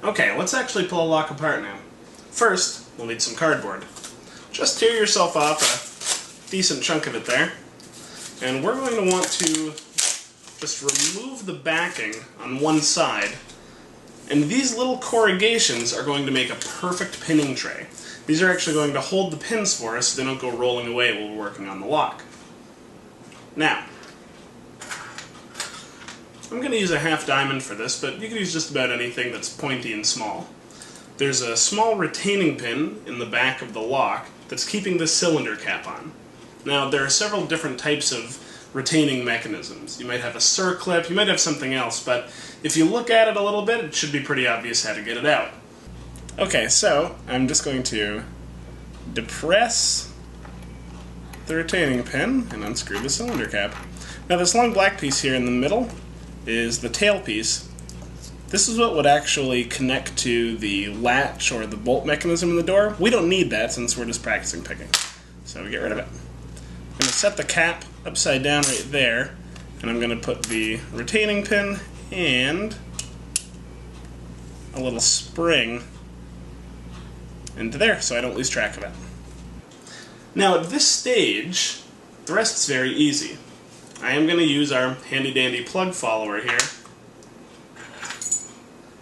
Okay, let's actually pull a lock apart now. First, we'll need some cardboard. Just tear yourself off a decent chunk of it there. And we're going to want to just remove the backing on one side. And these little corrugations are going to make a perfect pinning tray. These are actually going to hold the pins for us so they don't go rolling away while we're working on the lock. Now, I'm going to use a half diamond for this, but you can use just about anything that's pointy and small. There's a small retaining pin in the back of the lock that's keeping the cylinder cap on. Now, there are several different types of retaining mechanisms. You might have a circlip, you might have something else, but if you look at it a little bit, it should be pretty obvious how to get it out. Okay, so I'm just going to depress the retaining pin and unscrew the cylinder cap. Now, this long black piece here in the middle is the tail piece. This is what would actually connect to the latch or the bolt mechanism in the door. We don't need that since we're just practicing picking, so we get rid of it. I'm going to set the cap upside down right there, and I'm going to put the retaining pin and a little spring into there so I don't lose track of it. Now at this stage, the rest's very easy. I am going to use our handy dandy plug follower here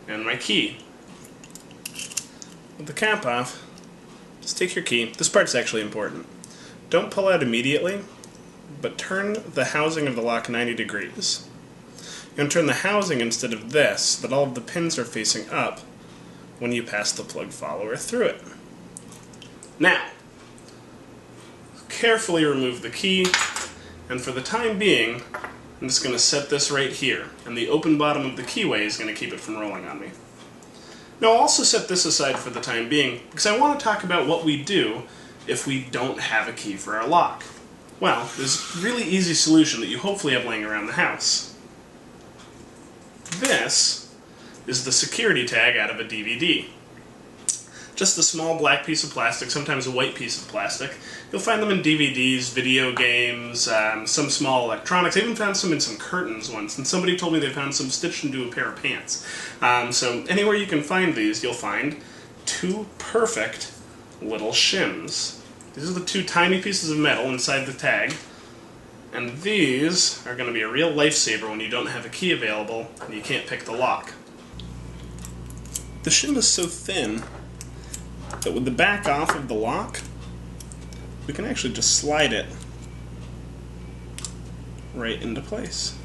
and my key. With the cap off, just take your key. This part's actually important. Don't pull out immediately, but turn the housing of the lock 90 degrees. You want to turn the housing instead of this, so that all of the pins are facing up when you pass the plug follower through it. Now, carefully remove the key, and for the time being, I'm just going to set this right here, and the open bottom of the keyway is going to keep it from rolling on me. Now I'll also set this aside for the time being, because I want to talk about what we do if we don't have a key for our lock. Well, there's a really easy solution that you hopefully have laying around the house. This is the security tag out of a DVD. Just a small black piece of plastic, sometimes a white piece of plastic. You'll find them in DVDs, video games, some small electronics. I even found some in some curtains once, and somebody told me they found some stitched into a pair of pants. So anywhere you can find these, you'll find two perfect little shims. These are the two tiny pieces of metal inside the tag, and these are going to be a real lifesaver when you don't have a key available and you can't pick the lock. The shim is so thin that with the back off of the lock, we can actually just slide it right into place.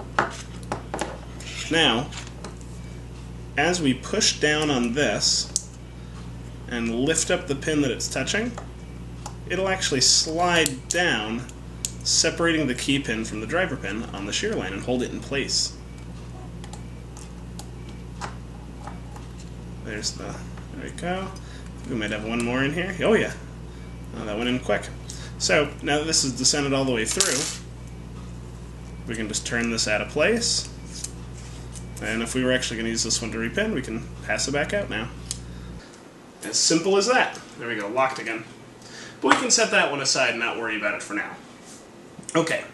Now, as we push down on this and lift up the pin that it's touching, it'll actually slide down, separating the key pin from the driver pin on the shear line and hold it in place. There we go. We might have one more in here. Oh yeah, oh, that went in quick. So now that this is descended all the way through, we can just turn this out of place. And if we were actually going to use this one to repin, we can pass it back out now. As simple as that. There we go, locked again. But we can set that one aside and not worry about it for now. Okay,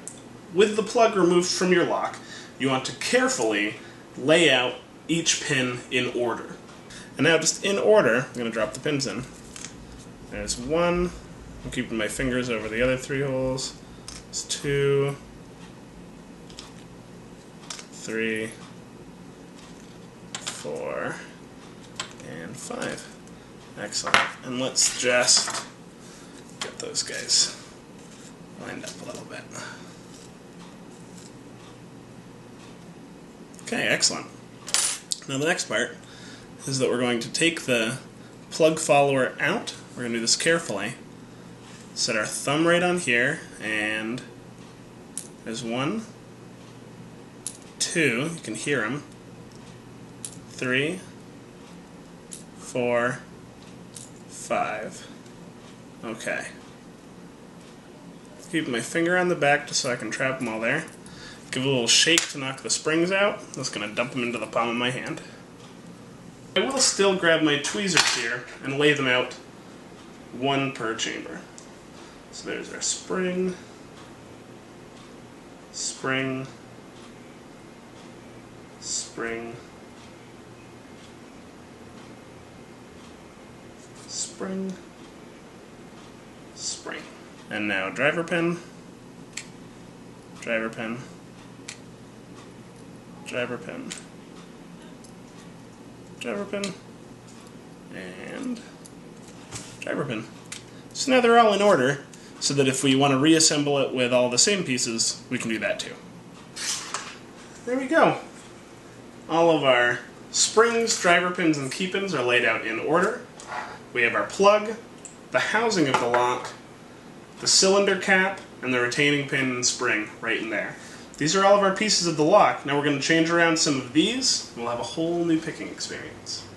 with the plug removed from your lock, you want to carefully lay out each pin in order. And now just in order, I'm going to drop the pins in. There's one. I'm keeping my fingers over the other three holes. There's 2, 3, 4, and 5. Excellent. And let's just get those guys lined up a little bit. Okay, excellent. Now the next part is that we're going to take the plug follower out. We're going to do this carefully. Set our thumb right on here, and there's 1, 2, you can hear them, 3, 4, 5. Okay. Keep my finger on the back just so I can trap them all there. Give a little shake to knock the springs out. I'm just going to dump them into the palm of my hand. I will still grab my tweezers here and lay them out one per chamber. So there's our spring, spring, spring, spring, spring. And now driver pin, driver pin, driver pin, driver pin, and driver pin. So now they're all in order, so that if we want to reassemble it with all the same pieces, we can do that too. There we go. All of our springs, driver pins, and key pins are laid out in order. We have our plug, the housing of the lock, the cylinder cap, and the retaining pin and spring right in there. These are all of our pieces of the lock. Now we're going to change around some of these, and we'll have a whole new picking experience.